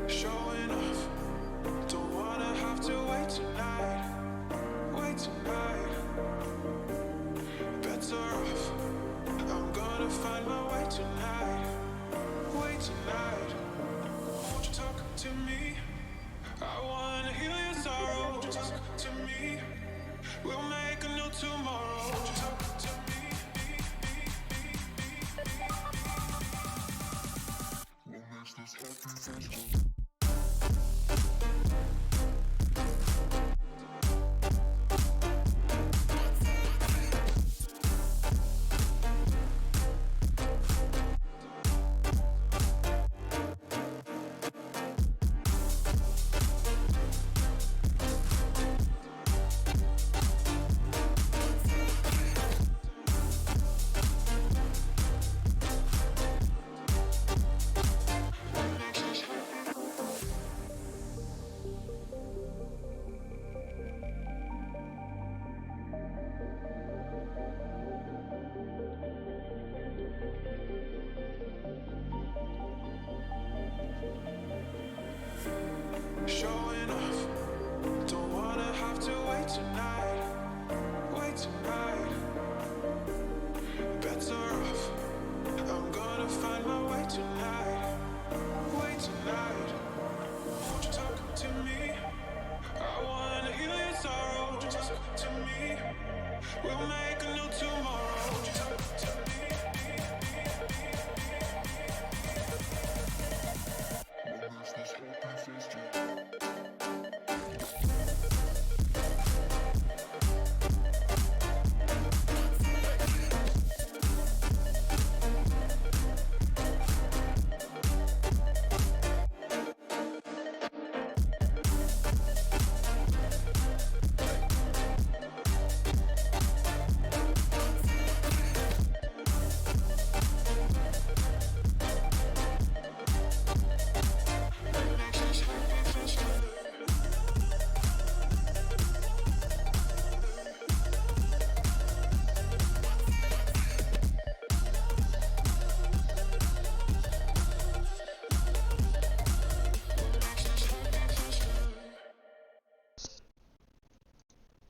Showing off, don't wanna have to wait tonight. Wait tonight, better off. I'm gonna find my way tonight. Wait tonight, won't you talk to me? I wanna heal your sorrow. Won't you talk to me? We'll make a new tomorrow. Won't you talk to me? What makes this happy face? Showing off, don't wanna have to wait tonight. Wait tonight, better off. I'm gonna find my way tonight. Wait tonight, won't you talk to me? I wanna heal your sorrow. Won't you talk to me? We'll make a new tomorrow. Won't you talk to me? What makes this happy face do?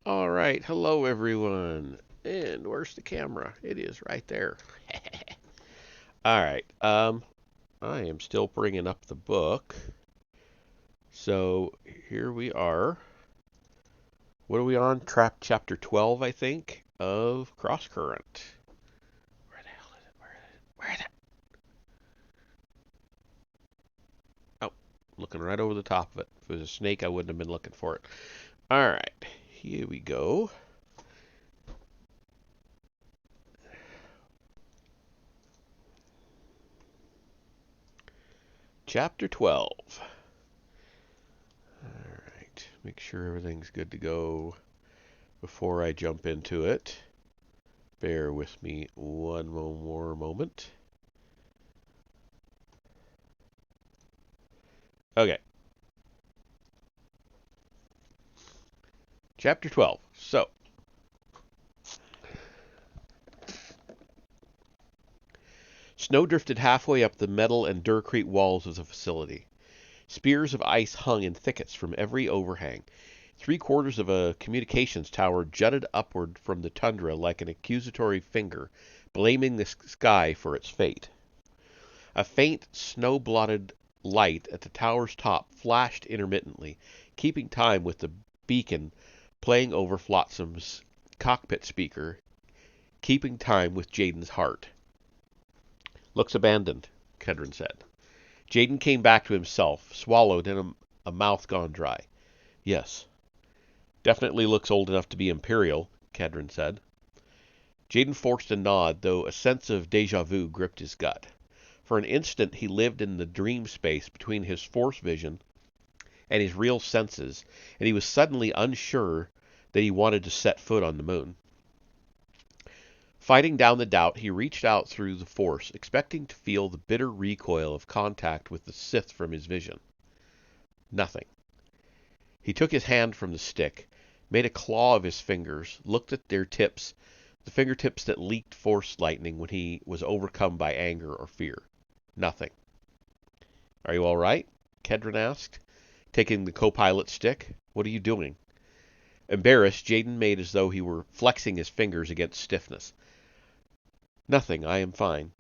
All right, hello everyone. And where's the camera? It is right there. All right, I am still bringing up the book. So here we are. What are we on? Chapter 12, I think, of Crosscurrent. Where the hell is it? Where is it? Oh, looking right over the top of it. If it was a snake, I wouldn't have been looking for it. All right, here we go. Chapter 12. Alright, make sure everything's good to go before I jump into it. Bear with me one more moment. Okay. Chapter 12. So, snow drifted halfway up the metal and durcrete walls of the facility. Spears of ice hung in thickets from every overhang. 3/4 of a communications tower jutted upward from the tundra like an accusatory finger, blaming the sky for its fate. A faint, snow-blotted light at the tower's top flashed intermittently, keeping time with the beacon playing over Flotsam's cockpit speaker, keeping time with Jaden's heart. "Looks abandoned," Kedron said. Jaden came back to himself, swallowed in a mouth gone dry. "Yes. Definitely looks old enough to be Imperial," Kedron said. Jaden forced a nod, though a sense of déjà vu gripped his gut. For an instant he lived in the dream space between his force vision and his real senses, and he was suddenly unsure that he wanted to set foot on the moon. Fighting down the doubt, he reached out through the force, expecting to feel the bitter recoil of contact with the Sith from his vision. Nothing. He took his hand from the stick, made a claw of his fingers, looked at their tips, the fingertips that leaked force lightning when he was overcome by anger or fear. Nothing. "Are you all right?" Kedron asked, taking the co-pilot's stick. "What are you doing?" Embarrassed, Jaden made as though he were flexing his fingers against stiffness. "Nothing. I am fine."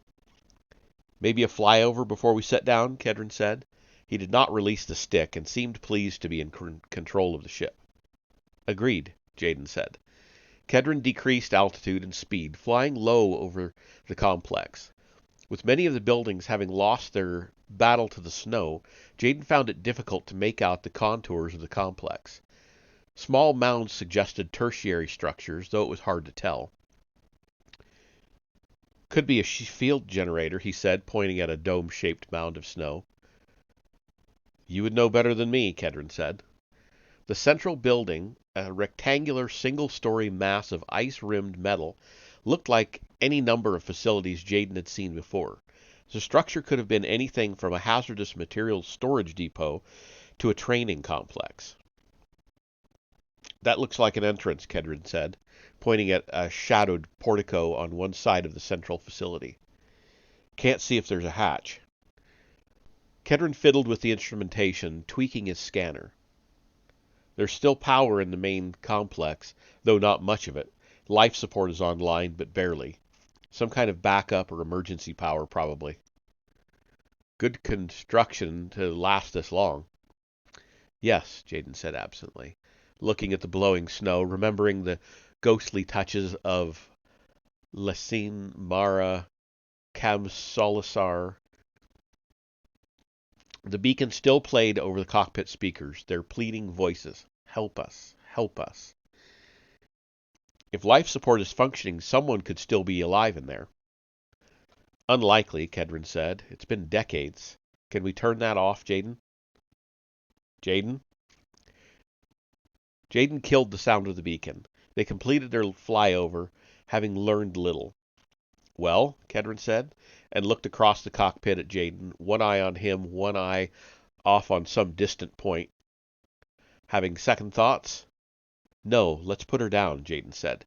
"Maybe a flyover before we set down?" Kedron said. He did not release the stick and seemed pleased to be in control of the ship. "Agreed," Jaden said. Kedron decreased altitude and speed, flying low over the complex. With many of the buildings having lost their battle to the snow, Jaden found it difficult to make out the contours of the complex. Small mounds suggested tertiary structures, though it was hard to tell. "Could be a field generator," he said, pointing at a dome-shaped mound of snow. "You would know better than me," Kedron said. The central building, a rectangular single-story mass of ice-rimmed metal, looked like any number of facilities Jaden had seen before. The structure could have been anything from a hazardous materials storage depot to a training complex. "That looks like an entrance," Kedron said, pointing at a shadowed portico on one side of the central facility. "Can't see if there's a hatch." Kedron fiddled with the instrumentation, tweaking his scanner. "There's still power in the main complex, though not much of it. Life support is online, but barely. Some kind of backup or emergency power, probably." "Good construction to last this long." "Yes," Jaden said absently, looking at the blowing snow, remembering the ghostly touches of Lessine, Mara, Kamsolisar. The beacon still played over the cockpit speakers, their pleading voices. "Help us, help us." If life support is functioning, someone could still be alive in there. "Unlikely," Kedron said. "It's been decades. Can we turn that off, Jaden?" "Jaden?" Jaden killed the sound of the beacon. They completed their flyover, having learned little. "Well?" Kedron said, and looked across the cockpit at Jaden, one eye on him, one eye off on some distant point. "Having second thoughts?" "No, let's put her down," Jaden said.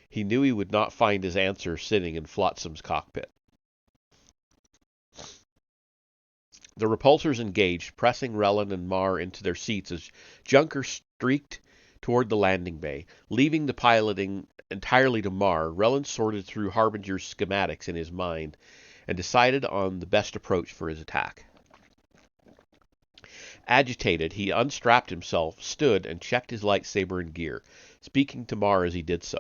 He knew he would not find his answer sitting in Flotsam's cockpit. The repulsors engaged, pressing Relin and Mar into their seats as Junker streaked toward the landing bay. Leaving the piloting entirely to Mar, Relin sorted through Harbinger's schematics in his mind and decided on the best approach for his attack. Agitated, he unstrapped himself, stood, and checked his lightsaber in gear, speaking to Mar as he did so.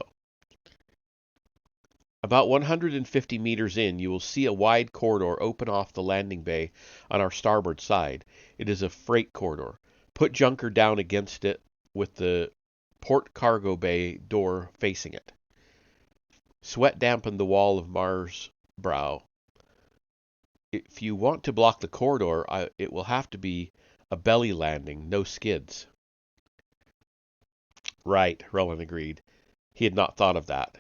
"About 150 meters in, you will see a wide corridor open off the landing bay on our starboard side. It is a freight corridor. Put Junker down against it with the port cargo bay door facing it." Sweat dampened the wall of Mar's brow. "If you want to block the corridor, it will have to be a belly landing, no skids." "Right," Rowan agreed. He had not thought of that.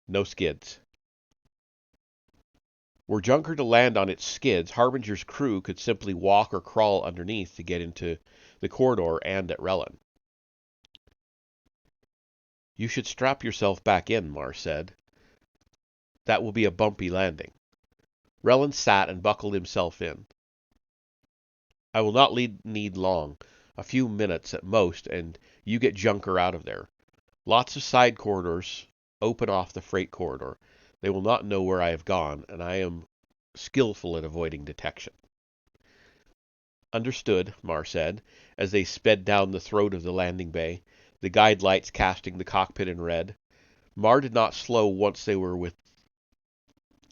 No skids. Were Junker to land on its skids, Harbinger's crew could simply walk or crawl underneath to get into the corridor and at Relin. "You should strap yourself back in," Mar said. "That will be a bumpy landing." Relin sat and buckled himself in. "I will not need long. A few minutes at most, and you get Junker out of there. Lots of side corridors open off the freight corridor. They will not know where I have gone, and I am skillful at avoiding detection." "Understood," Mar said, as they sped down the throat of the landing bay, the guide lights casting the cockpit in red. Mar did not slow once they were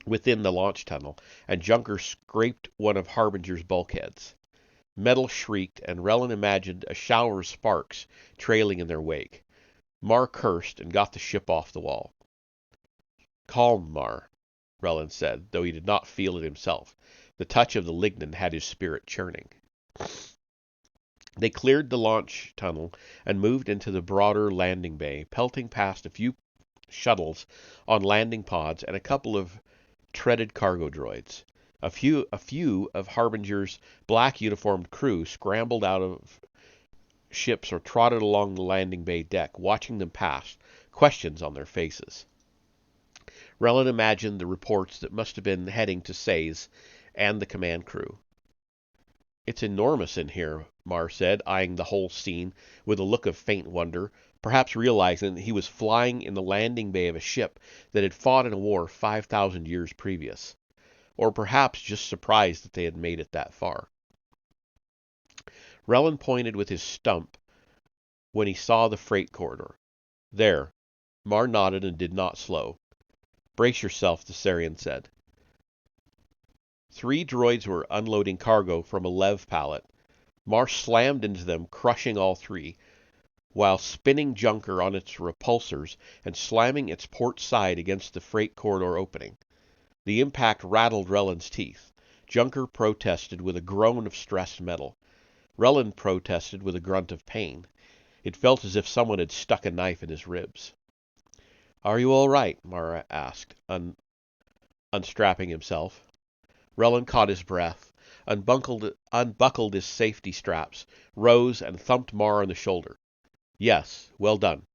within the launch tunnel, and Junker scraped one of Harbinger's bulkheads. Metal shrieked, and Relin imagined a shower of sparks trailing in their wake. Mar cursed and got the ship off the wall. "Calm, Mar," Relin said, though he did not feel it himself. The touch of the lignin had his spirit churning. They cleared the launch tunnel and moved into the broader landing bay, pelting past a few shuttles on landing pods and a couple of treaded cargo droids. A few of Harbinger's black-uniformed crew scrambled out of ships or trotted along the landing bay deck, watching them pass, questions on their faces. Relin imagined the reports that must have been heading to Say's and the command crew. It's enormous in here, Mar said, eyeing the whole scene with a look of faint wonder, perhaps realizing that he was flying in the landing bay of a ship that had fought in a war 5,000 years previous. Or perhaps just surprised that they had made it that far. Relin pointed with his stump when he saw the freight corridor. There. Mar nodded and did not slow. Brace yourself, the Sarian said. 3 droids were unloading cargo from a lev pallet. Mar slammed into them, crushing all 3, while spinning Junker on its repulsors and slamming its port side against the freight corridor opening. The impact rattled Relin's teeth. Junker protested with a groan of stressed metal. Relin protested with a grunt of pain. It felt as if someone had stuck a knife in his ribs. "Are you all right?" Mara asked, unstrapping himself. Relin caught his breath, unbuckled his safety straps, rose, and thumped Mar on the shoulder. "Yes, well done."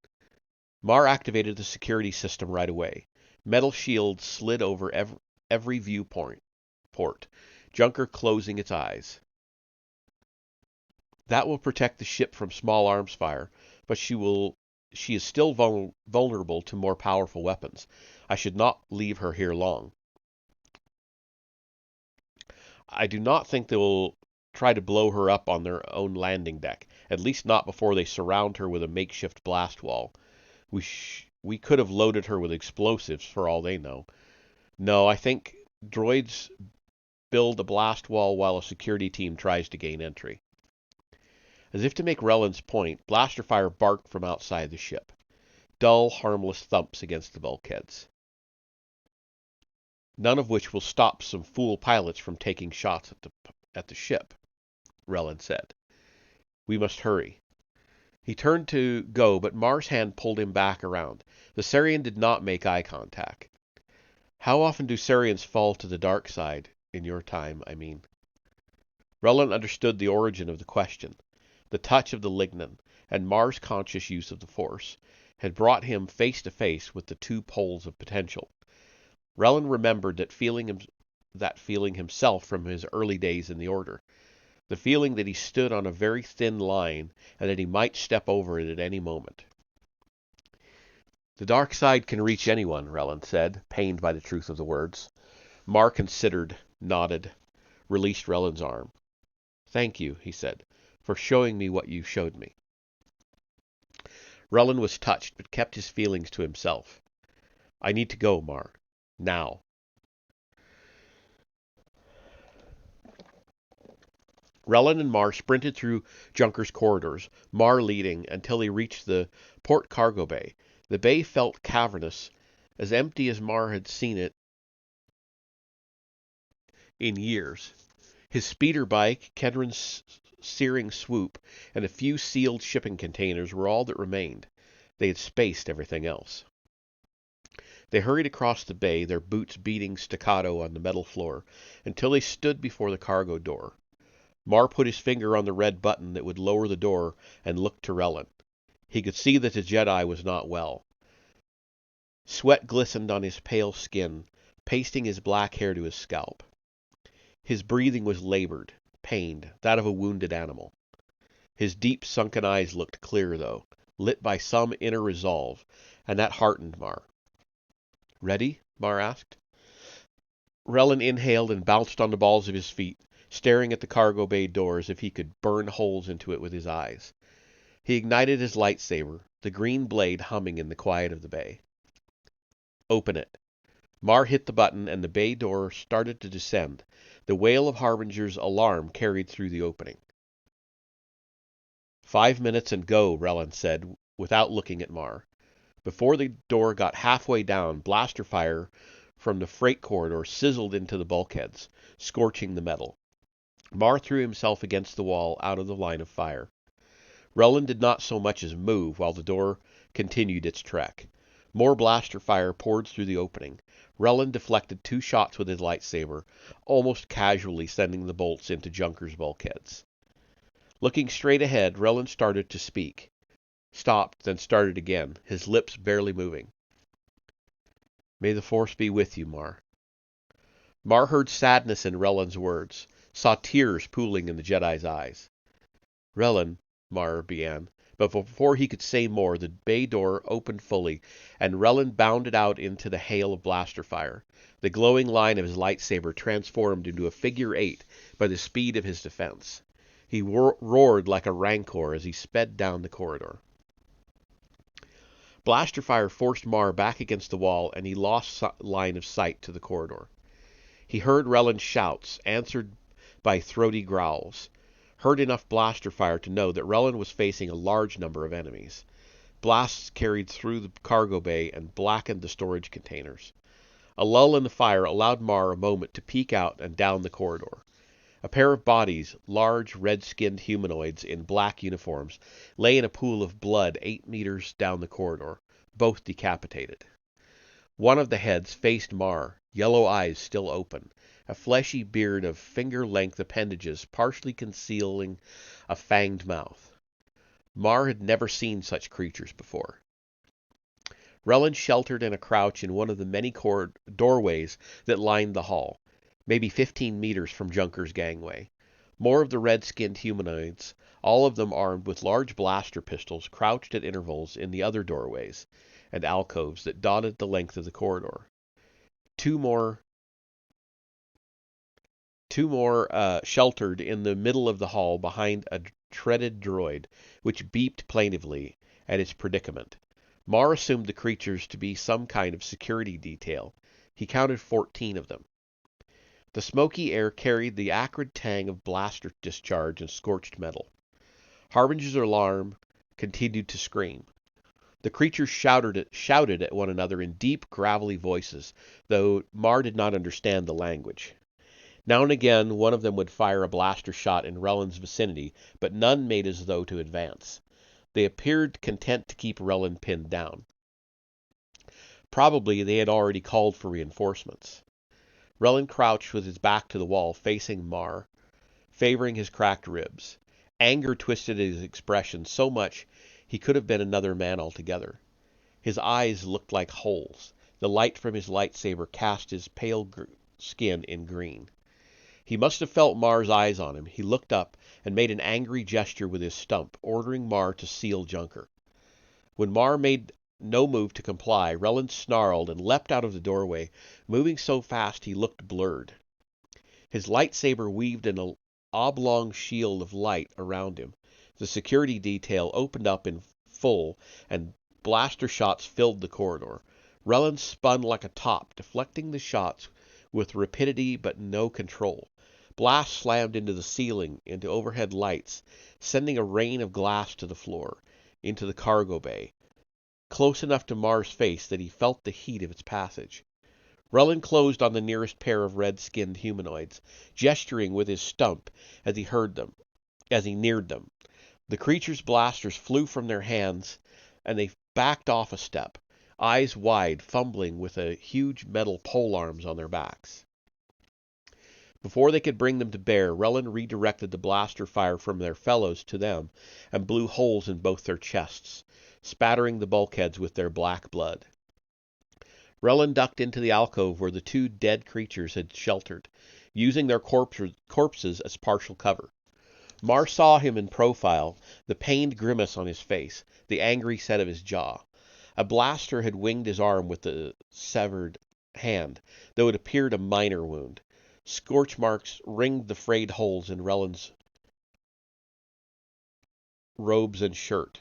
Mar activated the security system right away. Metal shields slid over every viewport, Junker closing its eyes. "That will protect the ship from small arms fire, but she is still vulnerable to more powerful weapons. I should not leave her here long." "I do not think they will try to blow her up on their own landing deck, at least not before they surround her with a makeshift blast wall. We could have loaded her with explosives for all they know. No, I think droids build a blast wall while a security team tries to gain entry." As if to make Relin's point, blaster fire barked from outside the ship. Dull, harmless thumps against the bulkheads. "None of which will stop some fool pilots from taking shots at the ship," Relin said. "We must hurry." He turned to go, but Mar's hand pulled him back around. The Sarian did not make eye contact. "How often do Sarians fall to the dark side? In your time, I mean." Relin understood the origin of the question. The touch of the lignin, and Mar's conscious use of the Force, had brought him face to face with the 2 poles of potential. Relin remembered that feeling himself from his early days in the Order. The feeling that he stood on a very thin line and that he might step over it at any moment. "The dark side can reach anyone," Relin said, pained by the truth of the words. Mar considered, nodded, released Relin's arm. "Thank you," he said, "for showing me what you showed me." Relin was touched, but kept his feelings to himself. "I need to go, Mar. Now." Relin and Mar sprinted through Junker's corridors, Mar leading, until they reached the port cargo bay. The bay felt cavernous, as empty as Mar had seen it in years. His speeder bike, Kedron's searing swoop, and a few sealed shipping containers were all that remained. They had spaced everything else. They hurried across the bay, their boots beating staccato on the metal floor, until they stood before the cargo door. Mar put his finger on the red button that would lower the door and looked to Relin. He could see that the Jedi was not well. Sweat glistened on his pale skin, pasting his black hair to his scalp. His breathing was labored, pained, that of a wounded animal. His deep sunken eyes looked clear, though, lit by some inner resolve, and that heartened Mar. "Ready?" Mar asked. Relin inhaled and bounced on the balls of his feet, staring at the cargo bay door as if he could burn holes into it with his eyes. He ignited his lightsaber, the green blade humming in the quiet of the bay. "Open it." Mar hit the button, and the bay door started to descend. The wail of Harbinger's alarm carried through the opening. 5 minutes and go, Relin said, without looking at Mar. Before the door got halfway down, blaster fire from the freight corridor sizzled into the bulkheads, scorching the metal. Mar threw himself against the wall, out of the line of fire. Relin did not so much as move while the door continued its trek. More blaster fire poured through the opening. Relin deflected 2 shots with his lightsaber, almost casually sending the bolts into Junker's bulkheads. Looking straight ahead, Relin started to speak. Stopped, then started again, his lips barely moving. "May the Force be with you, Mar." Mar heard sadness in Relin's words, saw tears pooling in the Jedi's eyes. "Relin," Mar began, but before he could say more, the bay door opened fully, and Relin bounded out into the hail of blaster fire. The glowing line of his lightsaber transformed into a figure 8 by the speed of his defense. He roared like a rancor as he sped down the corridor. Blaster fire forced Mar back against the wall, and he lost line of sight to the corridor. He heard Relin's shouts, answered by throaty growls. Heard enough blaster fire to know that Relin was facing a large number of enemies. Blasts carried through the cargo bay and blackened the storage containers. A lull in the fire allowed Mar a moment to peek out and down the corridor. A pair of bodies, large, red-skinned humanoids in black uniforms, lay in a pool of blood 8 meters down the corridor, both decapitated. One of the heads faced Mar, yellow eyes still open, a fleshy beard of finger-length appendages partially concealing a fanged mouth. Mar had never seen such creatures before. Relin sheltered in a crouch in one of the many doorways that lined the hall, maybe 15 meters from Junker's gangway. More of the red-skinned humanoids, all of them armed with large blaster pistols, crouched at intervals in the other doorways and alcoves that dotted the length of the corridor. Two more sheltered in the middle of the hall behind a treaded droid, which beeped plaintively at its predicament. Mar assumed the creatures to be some kind of security detail. He counted 14 of them. The smoky air carried the acrid tang of blaster discharge and scorched metal. Harbinger's alarm continued to scream. The creatures shouted at one another in deep, gravelly voices, though Mar did not understand the language. Now and again, one of them would fire a blaster shot in Relin's vicinity, but none made as though to advance. They appeared content to keep Relin pinned down. Probably they had already called for reinforcements. Relin crouched with his back to the wall, facing Mar, favoring his cracked ribs. Anger twisted his expression so much he could have been another man altogether. His eyes looked like holes. The light from his lightsaber cast his pale skin in green. He must have felt Mar's eyes on him. He looked up and made an angry gesture with his stump, ordering Mar to seal Junker. When Mar made no move to comply, Relin snarled and leapt out of the doorway, moving so fast he looked blurred. His lightsaber weaved an oblong shield of light around him. The security detail opened up in full, and blaster shots filled the corridor. Relin spun like a top, deflecting the shots with rapidity but no control. Blasts slammed into the ceiling, into overhead lights, sending a rain of glass to the floor, into the cargo bay, close enough to Mar's face that he felt the heat of its passage. Relin closed on the nearest pair of red-skinned humanoids, gesturing with his stump as he neared them. The creatures' blasters flew from their hands, and they backed off a step, eyes wide, fumbling with the huge metal polearms on their backs. Before they could bring them to bear, Relin redirected the blaster fire from their fellows to them and blew holes in both their chests, spattering the bulkheads with their black blood. Relin ducked into the alcove where the two dead creatures had sheltered, using their corpses as partial cover. Mar saw him in profile, the pained grimace on his face, the angry set of his jaw. A blaster had winged his arm with the severed hand, though it appeared a minor wound. Scorch marks ringed the frayed holes in Relin's robes and shirt.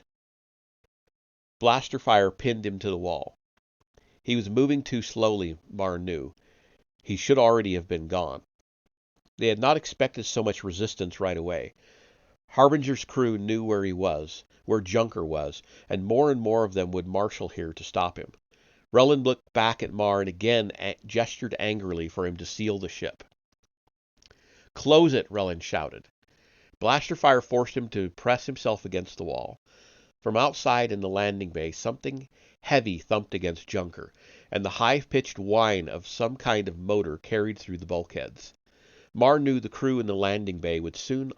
Blaster fire pinned him to the wall. He was moving too slowly, Mar knew. He should already have been gone. They had not expected so much resistance right away. Harbinger's crew knew where he was, where Junker was, and more of them would marshal here to stop him. Relin looked back at Mar and again gestured angrily for him to seal the ship. "Close it!" Relin shouted. Blaster fire forced him to press himself against the wall. From outside in the landing bay, something heavy thumped against Junker, and the high-pitched whine of some kind of motor carried through the bulkheads. Mar knew the crew in the landing bay would soon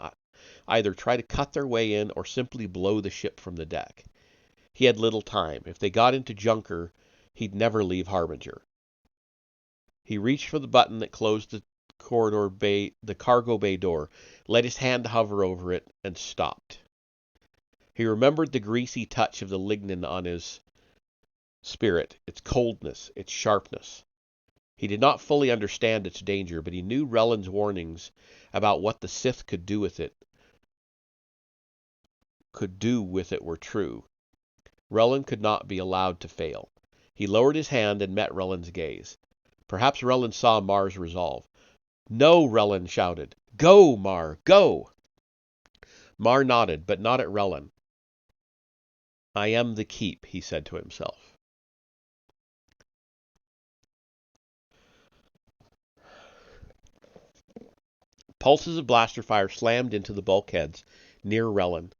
either try to cut their way in or simply blow the ship from the deck. He had little time. If they got into Junker, he'd never leave Harbinger. He reached for the button that closed the the cargo bay door, let his hand hover over it, and stopped. He remembered the greasy touch of the lignin on his spirit, its coldness, its sharpness. He did not fully understand its danger, but he knew Rellen's warnings about what the Sith could do with it were true. Rellen could not be allowed to fail. He lowered his hand and met Rellen's gaze. Perhaps Rellen saw Mar's resolve. "No!" Rellen shouted. "Go, Mar, go!" Mar nodded, but not at Rellen. "I am the keep," he said to himself. Pulses of blaster fire slammed into the bulkheads near Rellen,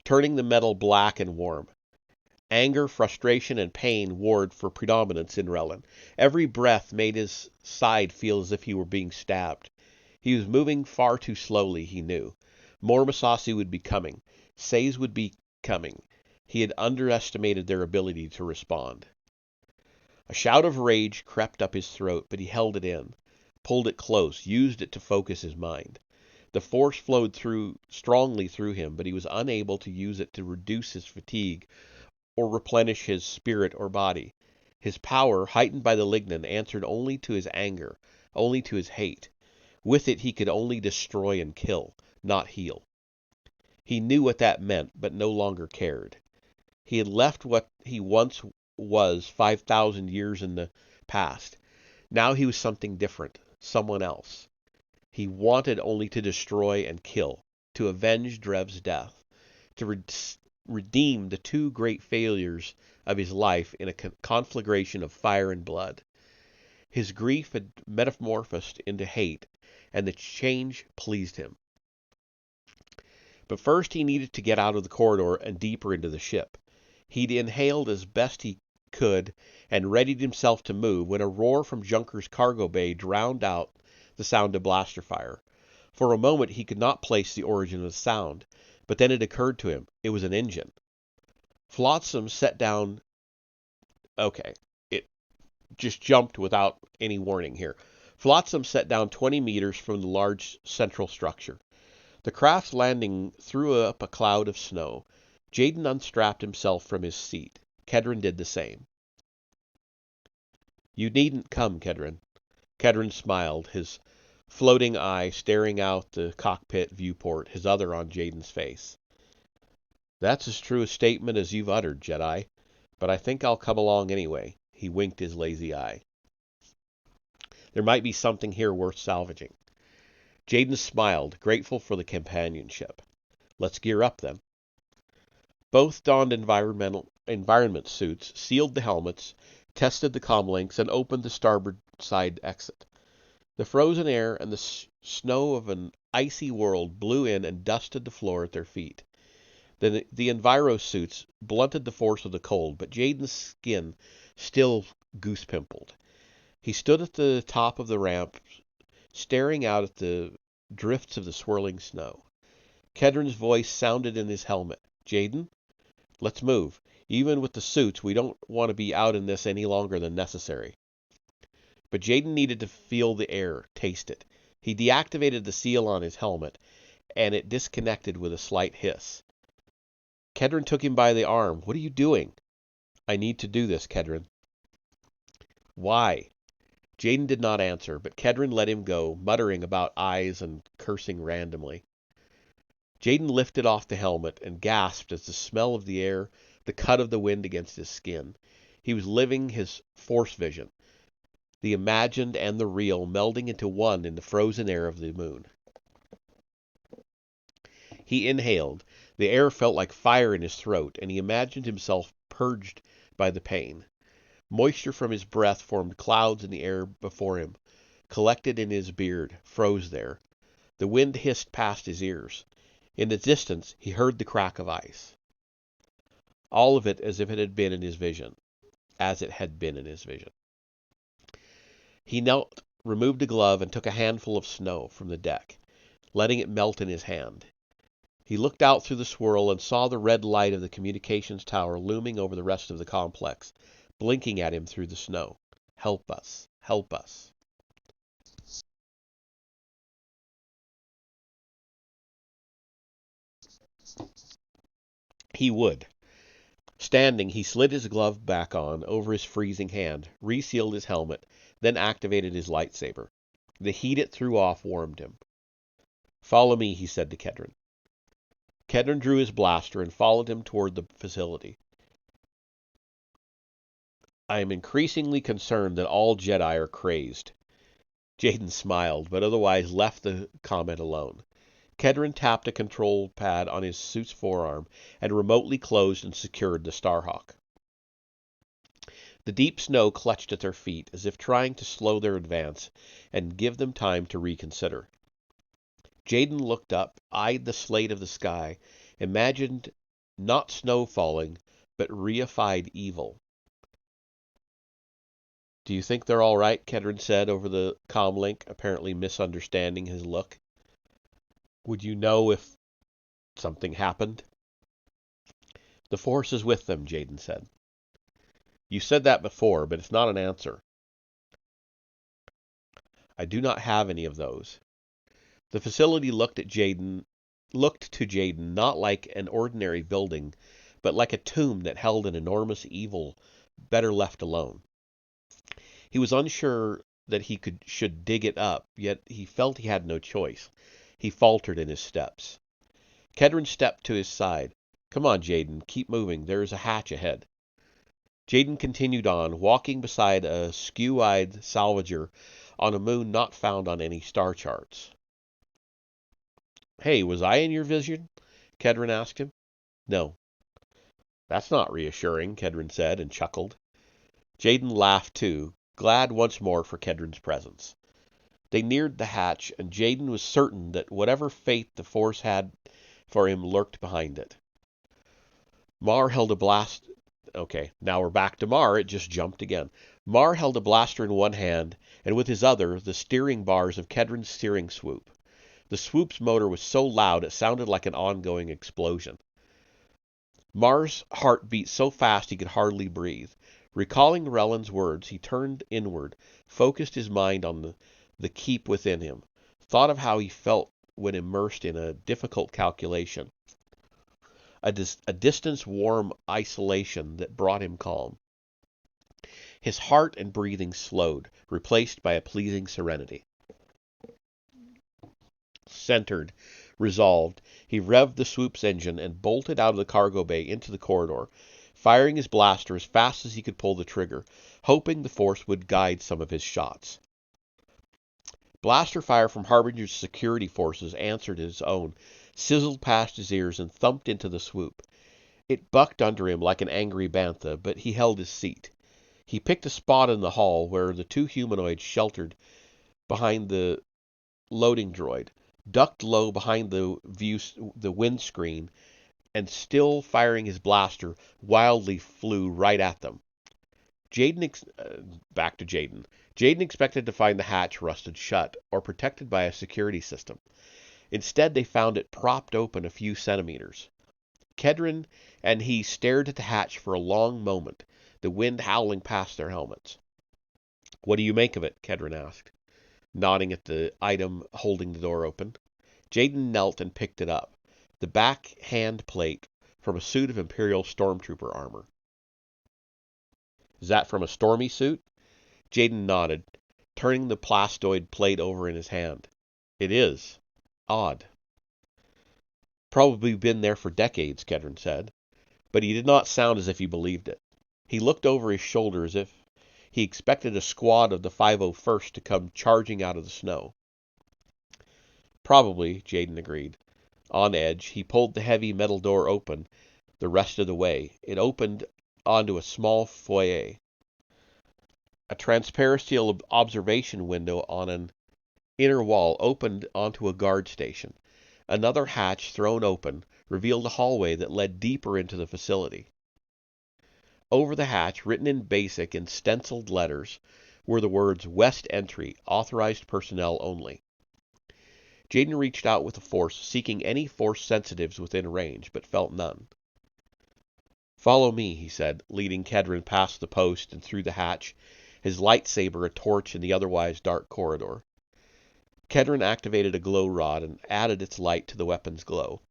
turning the metal black and warm. Anger, frustration, and pain warred for predominance in Rellen. Every breath made his side feel as if he were being stabbed. He was moving far too slowly, he knew. More Massassi would be coming. Says would be coming. He had underestimated their ability to respond. A shout of rage crept up his throat, but he held it in, pulled it close, used it to focus his mind. The force flowed strongly through him, but he was unable to use it to reduce his fatigue or replenish his spirit or body. His power, heightened by the lignin, answered only to his anger, only to his hate. With it he could only destroy and kill, not heal. He knew what that meant, but no longer cared. He had left what he once was 5,000 years in the past. Now he was something different, someone else. He wanted only to destroy and kill, to avenge Drev's death, to redeem the two great failures of his life in a conflagration of fire and blood. His grief had metamorphosed into hate, and the change pleased him. But first he needed to get out of the corridor and deeper into the ship. He'd inhaled as best he could and readied himself to move when a roar from Junker's cargo bay drowned out the sound of blaster fire. For a moment he could not place the origin of the sound, but then it occurred to him. It was an engine. Flotsam set down... Okay, it just jumped without any warning here. Flotsam set down 20 meters from the large central structure. The craft's landing threw up a cloud of snow. Jaden unstrapped himself from his seat. Kedron did the same. "You needn't come, Kedron." Kedron smiled, his floating eye staring out the cockpit viewport, his other on Jaden's face. "That's as true a statement as you've uttered, Jedi. But I think I'll come along anyway." He winked his lazy eye. "There might be something here worth salvaging." Jaden smiled, grateful for the companionship. "Let's gear up, then." Both donned environment suits, sealed the helmets, tested the comlinks, and opened the starboard side exit. The frozen air and the snow of an icy world blew in and dusted the floor at their feet. The enviro suits blunted the force of the cold, but Jaden's skin still goose-pimpled. He stood at the top of the ramp, staring out at the drifts of the swirling snow. Kedron's voice sounded in his helmet. "Jaden, let's move. Even with the suits, we don't want to be out in this any longer than necessary." But Jaden needed to feel the air, taste it. He deactivated the seal on his helmet, and it disconnected with a slight hiss. Kedron took him by the arm. "What are you doing?" "I need to do this, Kedron." "Why?" Jaden did not answer, but Kedron let him go, muttering about eyes and cursing randomly. Jaden lifted off the helmet and gasped as the smell of the air, the cut of the wind against his skin. He was living his force vision, the imagined and the real melding into one in the frozen air of the moon. He inhaled. The air felt like fire in his throat, and he imagined himself purged by the pain. Moisture from his breath formed clouds in the air before him, collected in his beard, froze there. The wind hissed past his ears. In the distance, he heard the crack of ice. All of it as if it had been in his vision. As it had been in his vision. He knelt, removed a glove, and took a handful of snow from the deck, letting it melt in his hand. He looked out through the swirl and saw the red light of the communications tower looming over the rest of the complex, blinking at him through the snow. "Help us! Help us!" He would. Standing, he slid his glove back on over his freezing hand, resealed his helmet, then activated his lightsaber. The heat it threw off warmed him. "Follow me," he said to Kedron. Kedron drew his blaster and followed him toward the facility. "I am increasingly concerned that all Jedi are crazed." Jaden smiled, but otherwise left the comment alone. Kedron tapped a control pad on his suit's forearm and remotely closed and secured the Starhawk. The deep snow clutched at their feet, as if trying to slow their advance and give them time to reconsider. Jaden looked up, eyed the slate of the sky, imagined not snow falling, but reified evil. "Do you think they're all right?" Kedron said over the comlink, apparently misunderstanding his look. "Would you know if something happened?" "The Force is with them," Jaden said. "You said that before, but it's not an answer." "I do not have any of those." The facility looked to Jaden not like an ordinary building, but like a tomb that held an enormous evil better left alone. He was unsure that he should dig it up, yet he felt he had no choice. He faltered in his steps. Kedron stepped to his side. "Come on, Jaden, keep moving. There is a hatch ahead." Jaden continued on, walking beside a skew-eyed salvager on a moon not found on any star charts. "Hey, was I in your vision?" Kedron asked him. "No." "That's not reassuring," Kedron said, and chuckled. Jaden laughed too, glad once more for Kedron's presence. They neared the hatch, and Jaden was certain that whatever fate the Force had for him lurked behind it. Mar held a blast... Okay, now we're back to Mar. It just jumped again. Mar held a blaster in one hand, and with his other, the steering bars of Kedron's steering swoop. The swoop's motor was so loud it sounded like an ongoing explosion. Mar's heart beat so fast he could hardly breathe. Recalling Rellen's words, he turned inward, focused his mind on the keep within him, thought of how he felt when immersed in a difficult calculation. A distance warm isolation that brought him calm. His heart and breathing slowed, replaced by a pleasing serenity. Centered, resolved, he revved the swoop's engine and bolted out of the cargo bay into the corridor, firing his blaster as fast as he could pull the trigger, hoping the Force would guide some of his shots. Blaster fire from Harbinger's security forces answered his own, sizzled past his ears, and thumped into the swoop. It bucked under him like an angry bantha, but he held his seat. He picked a spot in the hall where the two humanoids sheltered behind the loading droid, ducked low behind the windscreen, and still firing his blaster, wildly flew right at them. Back to Jaden. Jaden expected to find the hatch rusted shut or protected by a security system. Instead, they found it propped open a few centimeters. Kedron and he stared at the hatch for a long moment, the wind howling past their helmets. "What do you make of it?" Kedron asked, nodding at the item holding the door open. Jaden knelt and picked it up, the back hand plate from a suit of Imperial Stormtrooper armor. "Is that from a Stormy suit?" Jaden nodded, turning the plastoid plate over in his hand. "It is. Odd." "Probably been there for decades," Kedron said, but he did not sound as if he believed it. He looked over his shoulder as if he expected a squad of the 501st to come charging out of the snow. "Probably," Jaden agreed. On edge, he pulled the heavy metal door open the rest of the way. It opened onto a small foyer. A transparency observation window on an inner wall opened onto a guard station. Another hatch thrown open revealed a hallway that led deeper into the facility. Over the hatch, written in basic and stenciled letters, were the words "West Entry, authorized personnel only." Jaden reached out with the Force, seeking any Force sensitives within range, but felt none. "Follow me," he said, leading Kedron past the post and through the hatch, his lightsaber a torch in the otherwise dark corridor. Kedron activated a glow rod and added its light to the weapon's glow.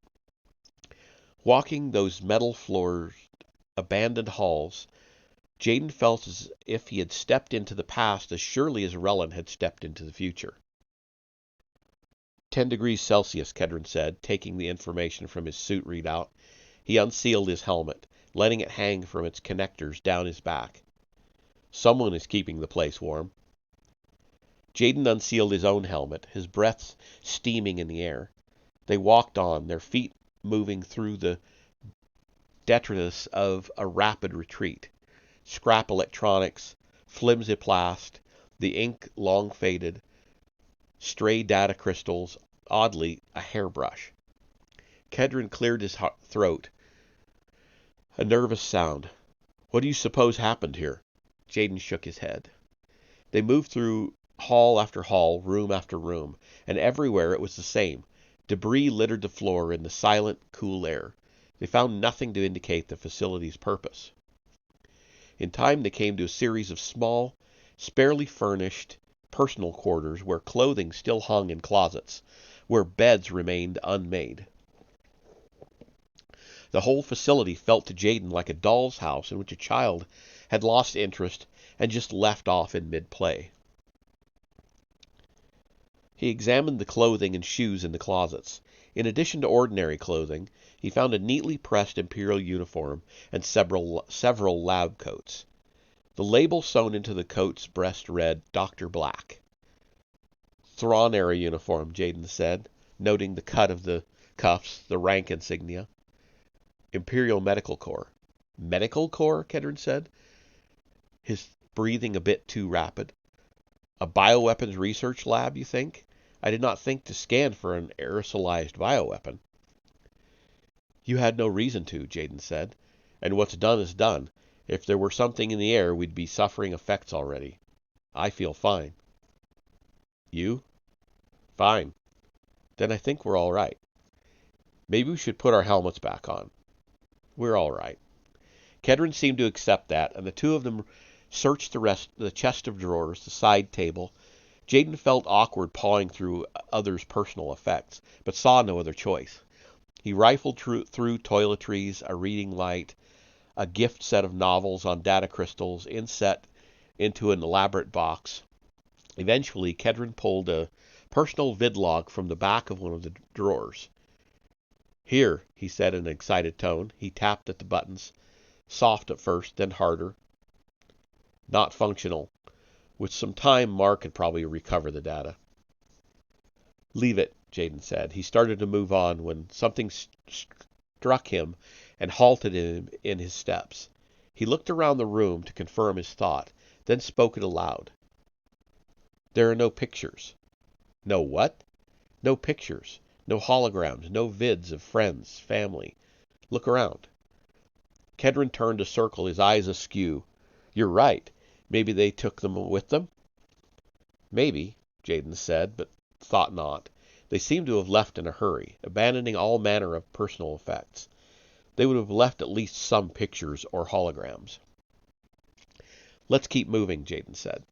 Walking those metal-floored, abandoned halls, Jaden felt as if he had stepped into the past as surely as Rellan had stepped into the future. 10 degrees Celsius, Kedron said, taking the information from his suit readout. He unsealed his helmet, letting it hang from its connectors down his back. Someone is keeping the place warm. Jaden unsealed his own helmet, his breath steaming in the air. They walked on, their feet moving through the detritus of a rapid retreat. Scrap electronics, flimsy plast, the ink long faded, stray data crystals, oddly, a hairbrush. Kedron cleared his throat. A nervous sound. What do you suppose happened here? Jaden shook his head. They moved through hall after hall, room after room, and everywhere it was the same. Debris littered the floor in the silent, cool air. They found nothing to indicate the facility's purpose. In time they came to a series of small, sparely furnished, personal quarters where clothing still hung in closets, where beds remained unmade. The whole facility felt to Jaden like a doll's house in which a child had lost interest and just left off in mid-play. He examined the clothing and shoes in the closets. In addition to ordinary clothing, he found a neatly pressed Imperial uniform and several lab coats. The label sewn into the coat's breast read, Dr. Black. Thrawn-era uniform, Jaden said, noting the cut of the cuffs, the rank insignia. Imperial Medical Corps. Medical Corps? Kedron said, his breathing a bit too rapid. A bioweapons research lab, you think? I did not think to scan for an aerosolized bioweapon. You had no reason to, Jaden said, and what's done is done. If there were something in the air, we'd be suffering effects already. I feel fine. You? Fine. Then I think we're all right. Maybe we should put our helmets back on. We're all right. Kedron seemed to accept that, and the two of them searched the chest of drawers, the side table. Jaden felt awkward pawing through others' personal effects, but saw no other choice. He rifled through toiletries, a reading light, a gift set of novels on data crystals, inset into an elaborate box. Eventually, Kedron pulled a personal vidlog from the back of one of the drawers. Here, he said in an excited tone. He tapped at the buttons, soft at first, then harder. Not functional. With some time, Mark could probably recover the data. Leave it, Jaden said. He started to move on when something struck him and halted him in his steps. He looked around the room to confirm his thought, then spoke it aloud. There are no pictures. No what? No pictures. No holograms. No vids of friends, family. Look around. Kedron turned to circle, his eyes askew. You're right. Maybe they took them with them? Maybe, Jaden said, but thought not. They seemed to have left in a hurry, abandoning all manner of personal effects. They would have left at least some pictures or holograms. Let's keep moving, Jaden said.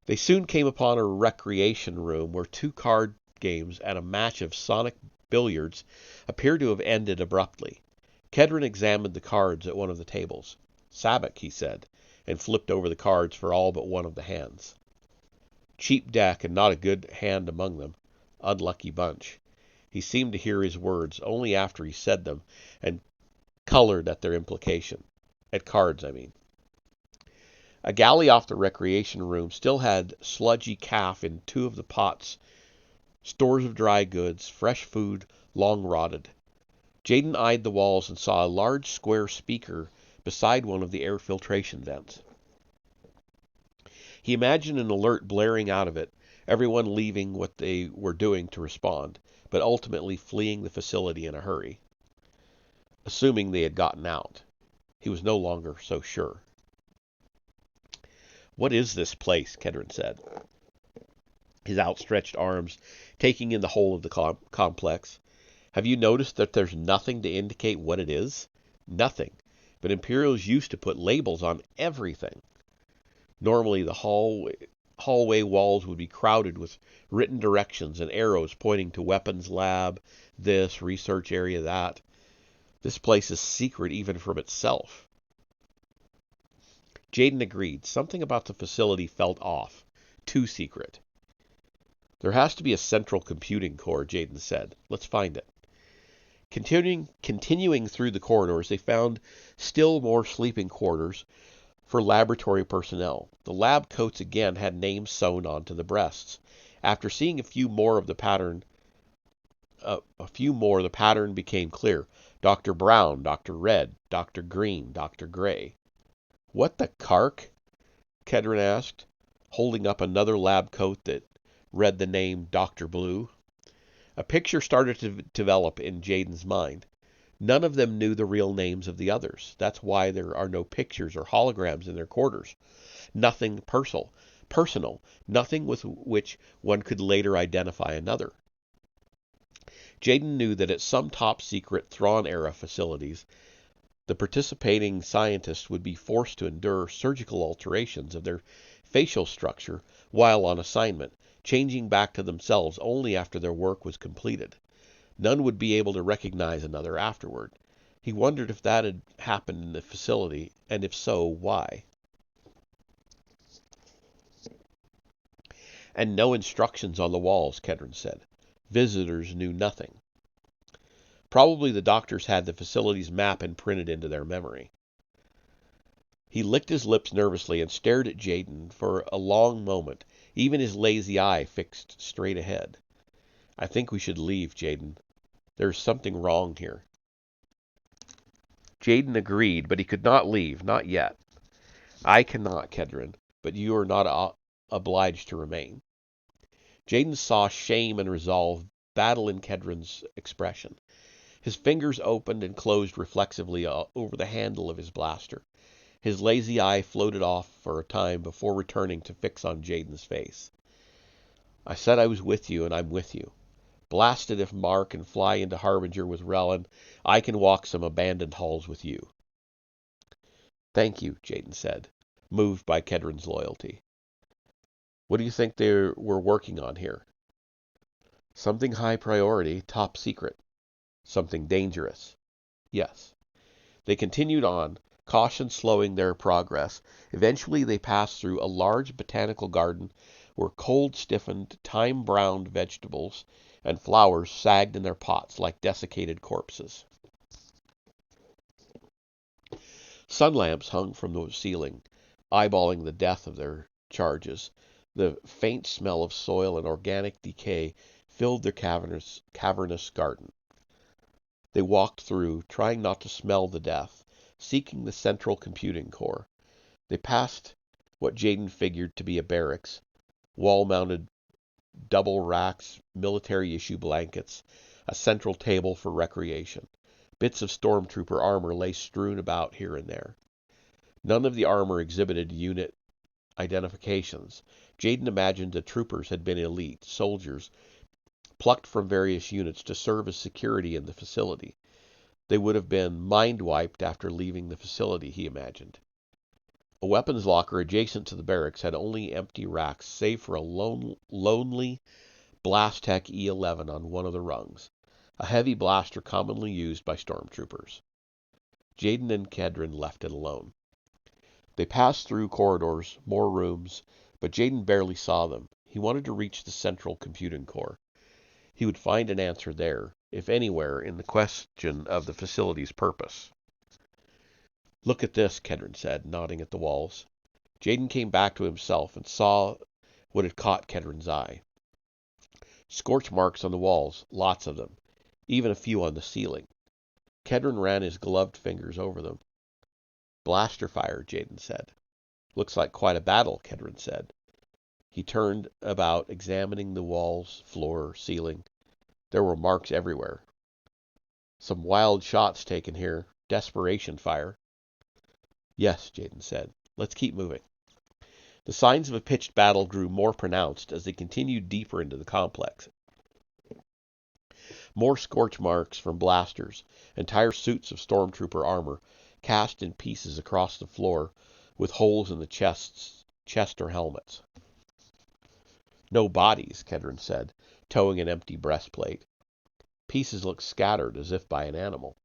They soon came upon a recreation room where 2 card games and a match of sonic billiards appeared to have ended abruptly. Kedron examined the cards at one of the tables. Sabak, he said, and flipped over the cards for all but one of the hands. Cheap deck and not a good hand among them. Unlucky bunch. He seemed to hear his words only after he said them, and colored at their implication. At cards, I mean. A galley off the recreation room still had sludgy calf in 2 of the pots, stores of dry goods, fresh food, long rotted. Jaden eyed the walls and saw a large square speaker beside one of the air filtration vents. He imagined an alert blaring out of it, everyone leaving what they were doing to respond, but ultimately fleeing the facility in a hurry. Assuming they had gotten out. He was no longer so sure. What is this place? Kedron said, his outstretched arms taking in the whole of the complex. Have you noticed that there's nothing to indicate what it is? Nothing. But Imperials used to put labels on everything. Normally the hallway walls would be crowded with written directions and arrows pointing to weapons lab, this, research area, that. This place is secret even from itself. Jaden agreed. Something about the facility felt off. Too secret. There has to be a central computing core, Jaden said. Let's find it. Continuing through the corridors, they found still more sleeping quarters for laboratory personnel. The lab coats again had names sewn onto the breasts. After seeing a few more, the pattern became clear. Dr. Brown, Dr. Red, Dr. Green, Dr. Gray. What the cark? Kedron asked, holding up another lab coat that read the name Dr. Blue. A picture started to develop in Jaden's mind. None of them knew the real names of the others. That's why there are no pictures or holograms in their quarters. Nothing personal, nothing with which one could later identify another. Jaden knew that at some top-secret Thrawn-era facilities, the participating scientists would be forced to endure surgical alterations of their facial structure while on assignment, changing back to themselves only after their work was completed. None would be able to recognize another afterward. He wondered if that had happened in the facility, and if so, why. And no instructions on the walls, Kedron said. Visitors knew nothing. Probably the doctors had the facility's map imprinted into their memory. He licked his lips nervously and stared at Jaden for a long moment, even his lazy eye fixed straight ahead. I think we should leave, Jaden. There's something wrong here. Jaden agreed, but he could not leave, not yet. I cannot, Kedron, but you are not obliged to remain. Jaden saw shame and resolve battle in Kedron's expression. His fingers opened and closed reflexively over the handle of his blaster. His lazy eye floated off for a time before returning to fix on Jaden's face. I said I was with you, and I'm with you. Blasted if Mark can fly into Harbinger with Relin, I can walk some abandoned halls with you. Thank you, Jaden said, moved by Kedron's loyalty. What do you think they were working on here? Something high priority, top secret. Something dangerous. Yes. They continued on, caution slowing their progress. Eventually they passed through a large botanical garden where cold-stiffened, time-browned vegetables and flowers sagged in their pots like desiccated corpses. Sun lamps hung from the ceiling, eyeballing the death of their charges. The faint smell of soil and organic decay filled their cavernous garden. They walked through, trying not to smell the death, seeking the central computing core. They passed what Jaden figured to be a barracks, wall-mounted double racks, military-issue blankets, a central table for recreation. Bits of stormtrooper armor lay strewn about here and there. None of the armor exhibited unit identifications. Jaden imagined the troopers had been elite soldiers, plucked from various units to serve as security in the facility. They would have been mind-wiped after leaving the facility, he imagined. A weapons locker adjacent to the barracks had only empty racks, save for a lonely Blastech E11 on one of the rungs, a heavy blaster commonly used by stormtroopers. Jaden and Kedron left it alone. They passed through corridors, more rooms, but Jaden barely saw them. He wanted to reach the central computing core. He would find an answer there, if anywhere, in the question of the facility's purpose. Look at this, Kedron said, nodding at the walls. Jaden came back to himself and saw what had caught Kedron's eye. Scorch marks on the walls, lots of them, even a few on the ceiling. Kedron ran his gloved fingers over them. Blaster fire, Jaden said. Looks like quite a battle, Kedron said. He turned about, examining the walls, floor, ceiling. There were marks everywhere. Some wild shots taken here. Desperation fire. Yes, Jaden said. Let's keep moving. The signs of a pitched battle grew more pronounced as they continued deeper into the complex. More scorch marks from blasters, entire suits of stormtrooper armor, cast in pieces across the floor, with holes in the chest or helmets. No bodies, Kedron said, towing an empty breastplate. Pieces looked scattered as if by an animal.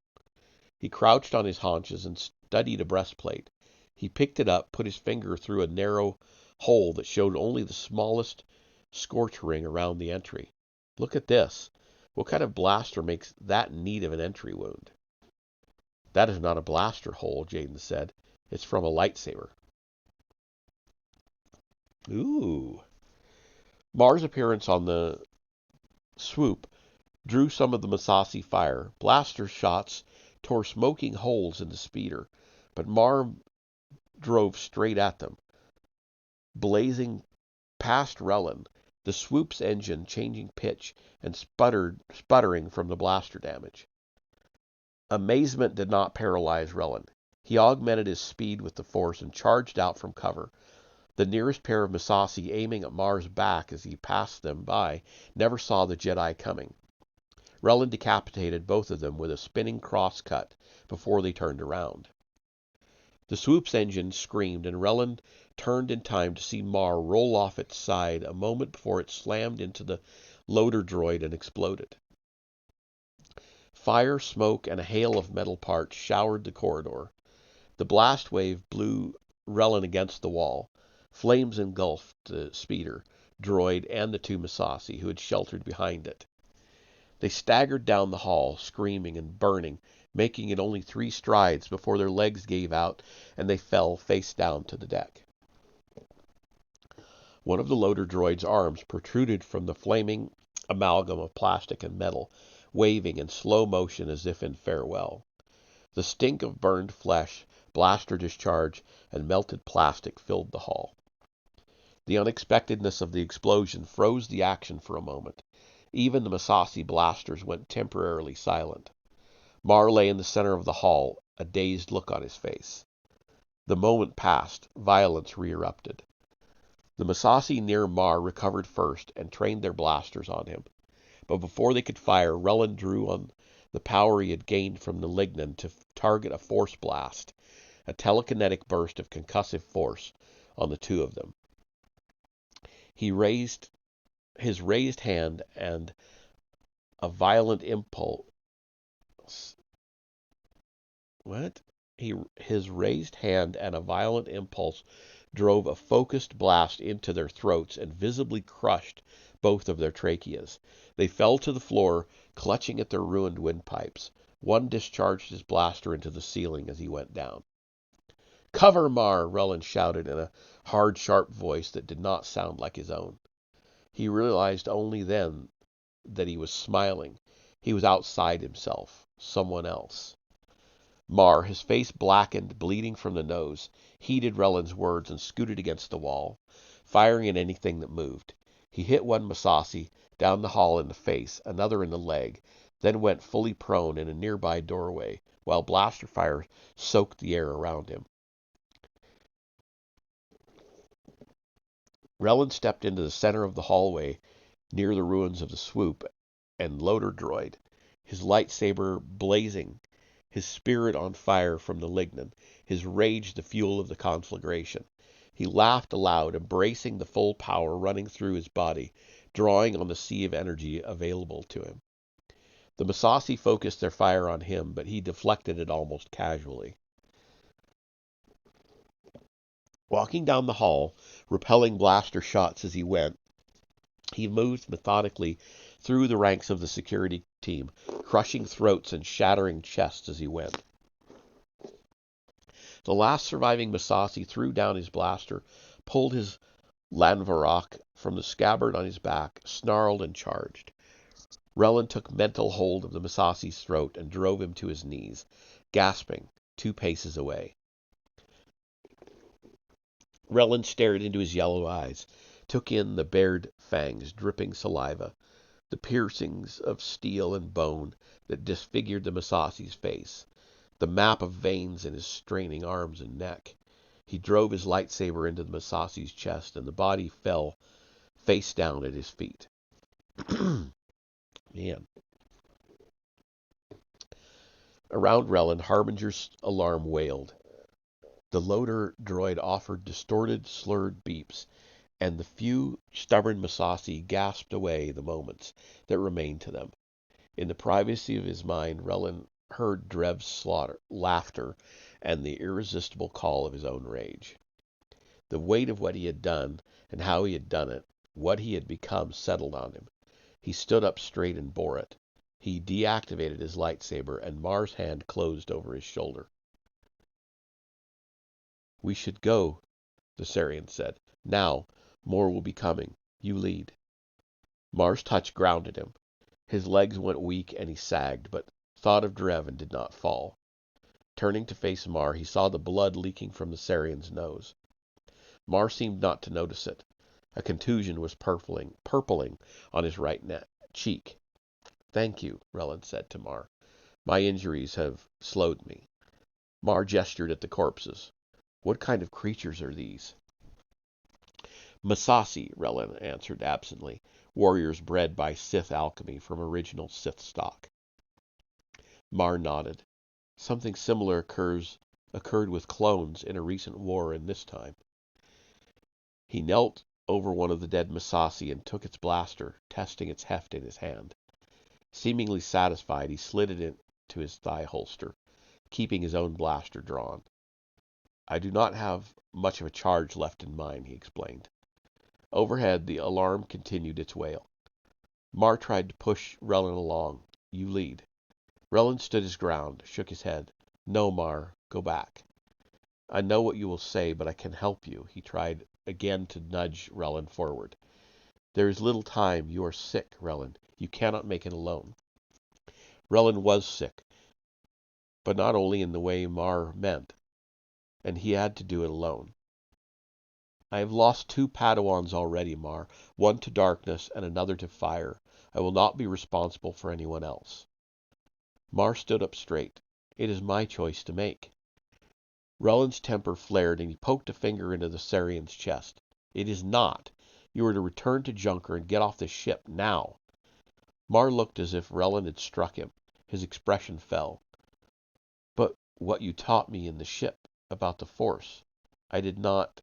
He crouched on his haunches and studied a breastplate. He picked it up, put his finger through a narrow hole that showed only the smallest scorch ring around the entry. Look at this. What kind of blaster makes that neat of an entry wound? That is not a blaster hole, Jaden said. It's from a lightsaber. Ooh. Mar's appearance on the swoop drew some of the Massassi fire. Blaster shots tore smoking holes in the speeder, but Mar drove straight at them, blazing past Relin, the swoop's engine changing pitch and sputtering from the blaster damage. Amazement did not paralyze Relin. He augmented his speed with the Force and charged out from cover. The nearest pair of Massassi, aiming at Mar's back as he passed them by, never saw the Jedi coming. Relin decapitated both of them with a spinning cross-cut before they turned around. The swoop's engine screamed, and Relin turned in time to see Mar roll off its side a moment before it slammed into the loader droid and exploded. Fire, smoke, and a hail of metal parts showered the corridor. The blast wave blew Relin against the wall. Flames engulfed the speeder, droid, and the two Massassi who had sheltered behind it. They staggered down the hall, screaming and burning, making it only 3 strides before their legs gave out and they fell face down to the deck. One of the loader droid's arms protruded from the flaming amalgam of plastic and metal, waving in slow motion as if in farewell. The stink of burned flesh, blaster discharge, and melted plastic filled the hall. The unexpectedness of the explosion froze the action for a moment. Even the Massassi blasters went temporarily silent. Mar lay in the center of the hall, a dazed look on his face. The moment passed. Violence re-erupted. The Massassi near Mar recovered first and trained their blasters on him. But before they could fire, Relin drew on the power he had gained from the lignin to target a force blast, a telekinetic burst of concussive force on the two of them. His raised hand and a violent impulse. His raised hand and a violent impulse drove a focused blast into their throats and visibly crushed both of their tracheas. They fell to the floor, clutching at their ruined windpipes. One discharged his blaster into the ceiling as he went down. "Cover, Mar!" Relin shouted in a hard, sharp voice that did not sound like his own. He realized only then that he was smiling. He was outside himself, someone else. Mar, his face blackened, bleeding from the nose, heeded Relin's words and scooted against the wall, firing at anything that moved. He hit one Massassi down the hall in the face, another in the leg, then went fully prone in a nearby doorway, while blaster fire soaked the air around him. Relin stepped into the center of the hallway near the ruins of the swoop and loader droid, his lightsaber blazing, his spirit on fire from the lignin, his rage the fuel of the conflagration. He laughed aloud, embracing the full power running through his body, drawing on the sea of energy available to him. The Massassi focused their fire on him, but he deflected it almost casually. Walking down the hall, repelling blaster shots as he went, he moved methodically through the ranks of the security team, crushing throats and shattering chests as he went. The last surviving Massassi threw down his blaster, pulled his Lanvarok from the scabbard on his back, snarled and charged. Relin took mental hold of the Massassi's throat and drove him to his knees, gasping, 2 paces away. Relin stared into his yellow eyes, took in the bared fangs, dripping saliva, the piercings of steel and bone that disfigured the Massassi's face, the map of veins in his straining arms and neck. He drove his lightsaber into the Massassi's chest, and the body fell face down at his feet. Man. Around Relin, Harbinger's alarm wailed. The loader droid offered distorted, slurred beeps, and the few stubborn Massassi gasped away the moments that remained to them. In the privacy of his mind, Relin heard Drev's laughter and the irresistible call of his own rage. The weight of what he had done and how he had done it, what he had become, settled on him. He stood up straight and bore it. He deactivated his lightsaber, and Mar's hand closed over his shoulder. "We should go," the Sarian said. "Now, more will be coming. You lead." Mar's touch grounded him. His legs went weak and he sagged, but thought of Drev and did not fall. Turning to face Mar, he saw the blood leaking from the Sarian's nose. Mar seemed not to notice it. A contusion was purpling on his right cheek. "Thank you," Relin said to Mar. "My injuries have slowed me." Mar gestured at the corpses. "What kind of creatures are these?" "Masasi," Relin answered absently. "Warriors bred by Sith alchemy from original Sith stock." Mar nodded. "Something similar occurred with clones in a recent war in this time." He knelt over one of the dead Masasi and took its blaster, testing its heft in his hand. Seemingly satisfied, he slid it into his thigh holster, keeping his own blaster drawn. "I do not have much of a charge left in mine," he explained. Overhead, the alarm continued its wail. Mar tried to push Relin along. "You lead." Relin stood his ground, shook his head. "No, Mar, go back." "I know what you will say, but I can help you." He tried again to nudge Relin forward. "There is little time. You are sick, Relin. You cannot make it alone." Relin was sick, but not only in the way Mar meant, and he had to do it alone. "I have lost 2 Padawans already, Mar, one to darkness and another to fire. I will not be responsible for anyone else." Mar stood up straight. "It is my choice to make." Relin's temper flared, and he poked a finger into the Sarian's chest. "It is not. You are to return to Junker and get off this ship, now." Mar looked as if Relin had struck him. His expression fell. "But what you taught me in the ship, about the Force, I did not...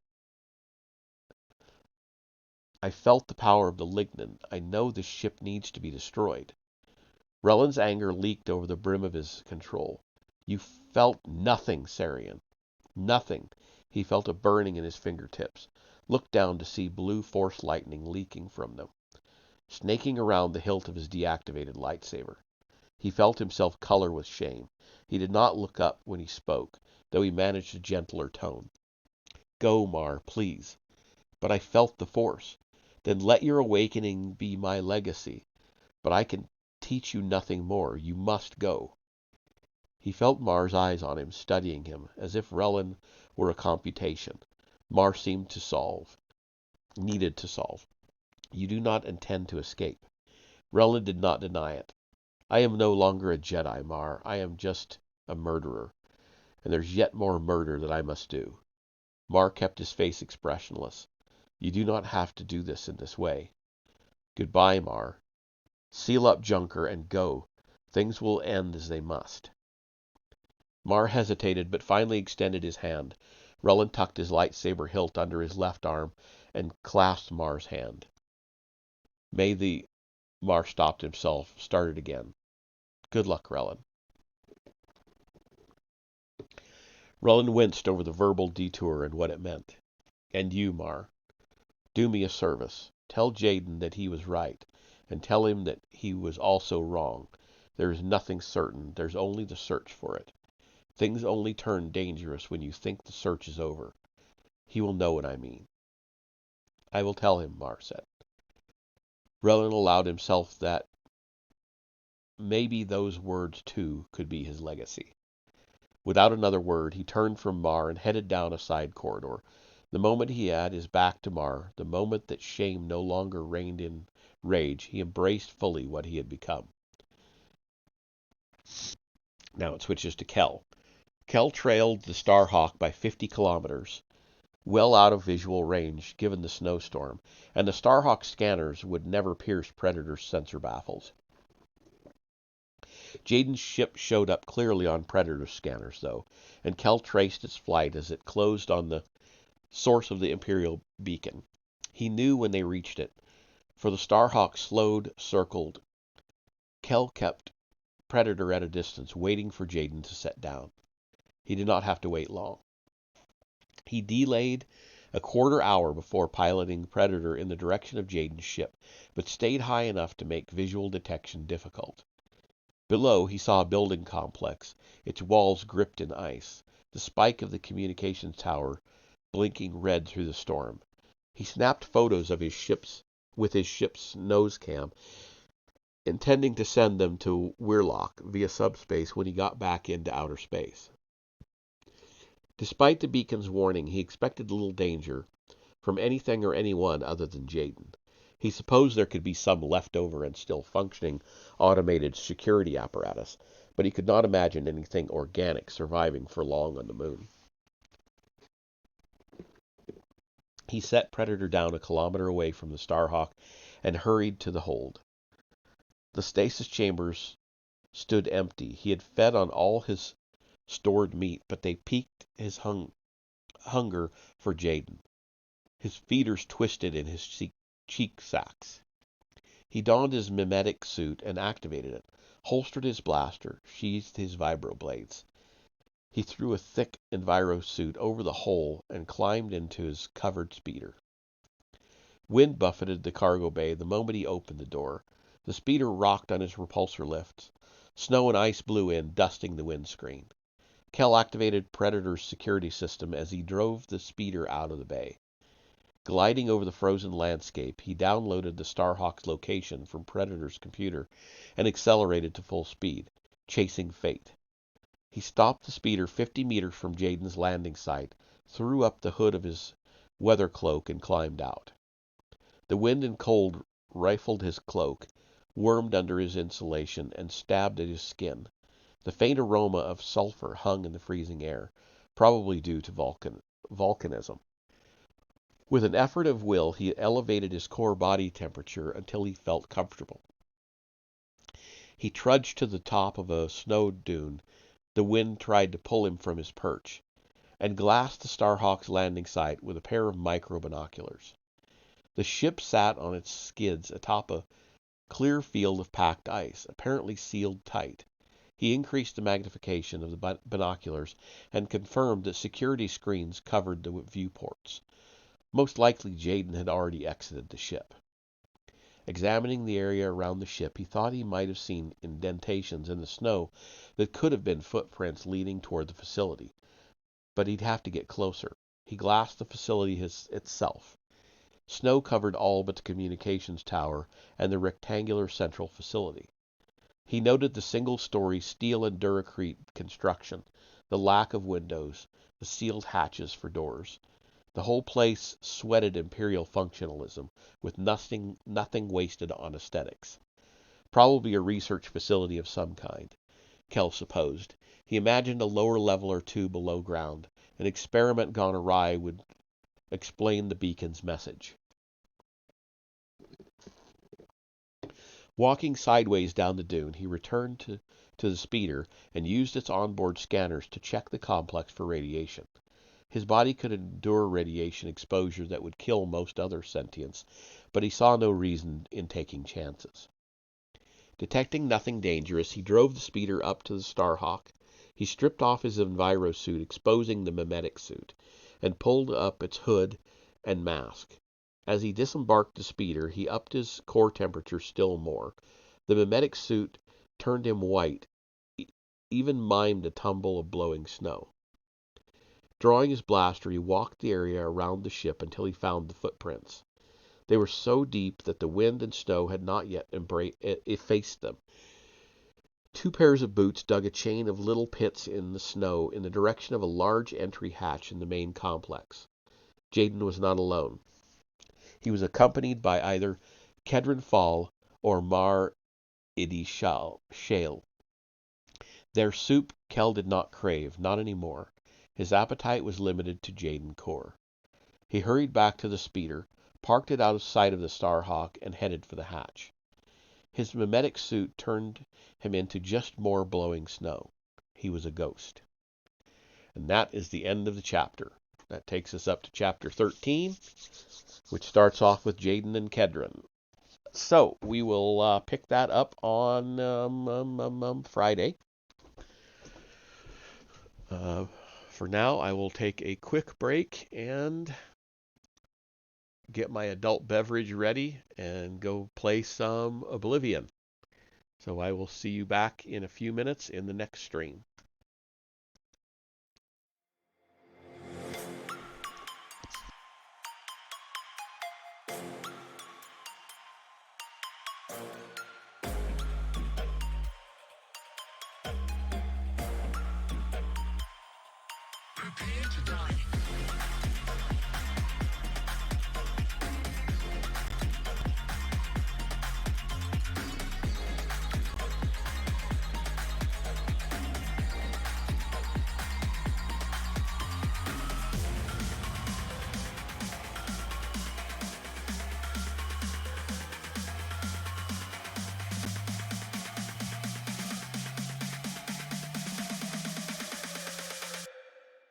I felt the power of the lignin. I know this ship needs to be destroyed." Relin's anger leaked over the brim of his control. "You felt nothing, Sarian. Nothing." He felt a burning in his fingertips, looked down to see blue force lightning leaking from them, snaking around the hilt of his deactivated lightsaber. He felt himself color with shame. He did not look up when he spoke, though he managed a gentler tone. "Go, Mar, please." "But I felt the Force." "Then let your awakening be my legacy. But I can teach you nothing more. You must go." He felt Mar's eyes on him, studying him, as if Relin were a computation. Mar needed to solve. "You do not intend to escape." Relin did not deny it. "I am no longer a Jedi, Mar. I am just a murderer. And there's yet more murder that I must do." Mar kept his face expressionless. "You do not have to do this in this way." "Goodbye, Mar. Seal up Junker and go. Things will end as they must." Mar hesitated, but finally extended his hand. Relin tucked his lightsaber hilt under his left arm and clasped Mar's hand. "May the..." Mar stopped himself, started again. "Good luck, Relin." Relin winced over the verbal detour and what it meant. "And you, Mar. Do me a service. Tell Jaden that he was right, and tell him that he was also wrong. There is nothing certain. There's only the search for it. Things only turn dangerous when you think the search is over. He will know what I mean." "I will tell him," Mar said. Relin allowed himself that maybe those words, too, could be his legacy. Without another word, he turned from Mar and headed down a side corridor. The moment he had his back to Mar, the moment that shame no longer reigned in rage, he embraced fully what he had become. Now it switches to Kel. Kel trailed the Starhawk by 50 kilometers, well out of visual range given the snowstorm, and the Starhawk scanners would never pierce Predator's sensor baffles. Jaden's ship showed up clearly on Predator scanners, though, and Kel traced its flight as it closed on the source of the Imperial beacon. He knew when they reached it, for the Starhawk slowed, circled. Kel kept Predator at a distance, waiting for Jaden to set down. He did not have to wait long. He delayed a quarter hour before piloting Predator in the direction of Jaden's ship, but stayed high enough to make visual detection difficult. Below, he saw a building complex, its walls gripped in ice, the spike of the communications tower blinking red through the storm. He snapped photos of his ship's nose cam, intending to send them to Weirlock via subspace when he got back into outer space. Despite the beacon's warning, he expected little danger from anything or anyone other than Jaden. He supposed there could be some leftover and still functioning automated security apparatus, but he could not imagine anything organic surviving for long on the moon. He set Predator down a kilometer away from the Starhawk and hurried to the hold. The stasis chambers stood empty. He had fed on all his stored meat, but they piqued his hunger for Jaden. His feeders twisted in his cheek sacks. He donned his mimetic suit and activated it, holstered his blaster, sheathed his vibroblades. He threw a thick enviro suit over the hole and climbed into his covered speeder. Wind buffeted the cargo bay the moment he opened the door. The speeder rocked on his repulsor lifts. Snow and ice blew in, dusting the windscreen. Kel activated Predator's security system as he drove the speeder out of the bay. Gliding over the frozen landscape, he downloaded the Starhawk's location from Predator's computer and accelerated to full speed, chasing fate. He stopped the speeder 50 meters from Jaden's landing site, threw up the hood of his weather cloak, and climbed out. The wind and cold rifled his cloak, wormed under his insulation, and stabbed at his skin. The faint aroma of sulfur hung in the freezing air, probably due to volcanism. With an effort of will, he elevated his core body temperature until he felt comfortable. He trudged to the top of a snow dune. The wind tried to pull him from his perch, and glassed the Starhawk's landing site with a pair of micro binoculars. The ship sat on its skids atop a clear field of packed ice, apparently sealed tight. He increased the magnification of the binoculars and confirmed that security screens covered the viewports. Most likely Jaden had already exited the ship. Examining the area around the ship, he thought he might have seen indentations in the snow that could have been footprints leading toward the facility, but he'd have to get closer. He glassed the facility itself. Snow covered all but the communications tower and the rectangular central facility. He noted the single-story steel and duracrete construction, the lack of windows, the sealed hatches for doors. The whole place sweated imperial functionalism, with nothing wasted on aesthetics. Probably a research facility of some kind, Kell supposed. He imagined a lower level or two below ground. An experiment gone awry would explain the beacon's message. Walking sideways down the dune, he returned to the speeder and used its onboard scanners to check the complex for radiation. His body could endure radiation exposure that would kill most other sentients, but he saw no reason in taking chances. Detecting nothing dangerous, he drove the speeder up to the Starhawk. He stripped off his enviro suit, exposing the mimetic suit, and pulled up its hood and mask. As he disembarked the speeder, he upped his core temperature still more. The mimetic suit turned him white, even mimed a tumble of blowing snow. Drawing his blaster, he walked the area around the ship until he found the footprints. They were so deep that the wind and snow had not yet effaced them. 2 pairs of boots dug a chain of little pits in the snow in the direction of a large entry hatch in the main complex. Jaden was not alone. He was accompanied by either Kedron Fall or Mar Idi Shale. Their soup Kell did not crave, not anymore. His appetite was limited to Jaden Core. He hurried back to the speeder, parked it out of sight of the Starhawk, and headed for the hatch. His mimetic suit turned him into just more blowing snow. He was a ghost. And that is the end of the chapter. That takes us up to chapter 13, which starts off with Jaden and Kedron. So we will pick that up on Friday. For now, I will take a quick break and get my adult beverage ready and go play some Oblivion. So I will see you back in a few minutes in the next stream. Prepare to die.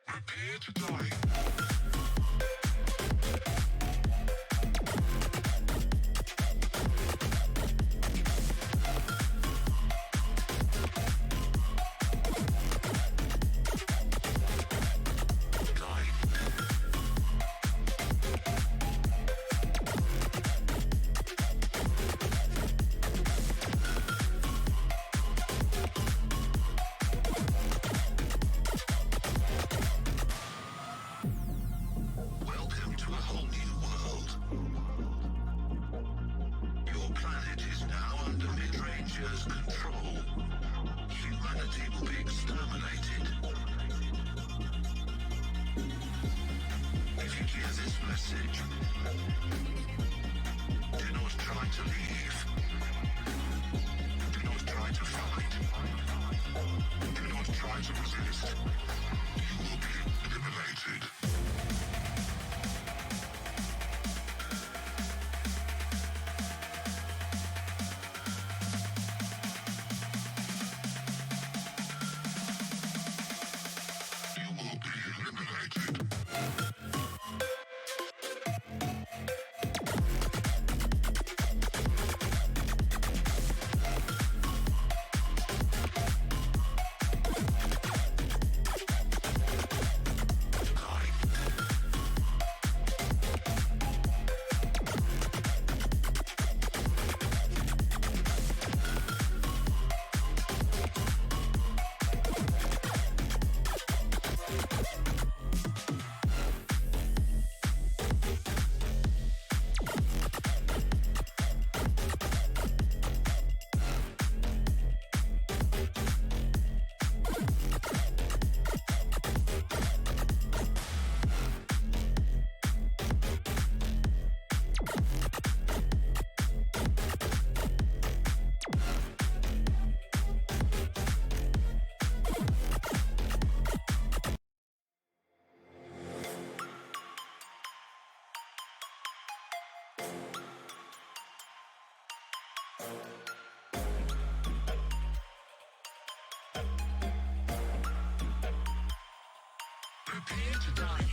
Prepare to die. Welcome to a whole new world. Your planet is now under Mid-Ranger's control. Humanity will be exterminated. If you hear this message, do not try to leave. Do not try to fight. Do not try to resist. You will be eliminated. You will be eliminated. Prepare to die.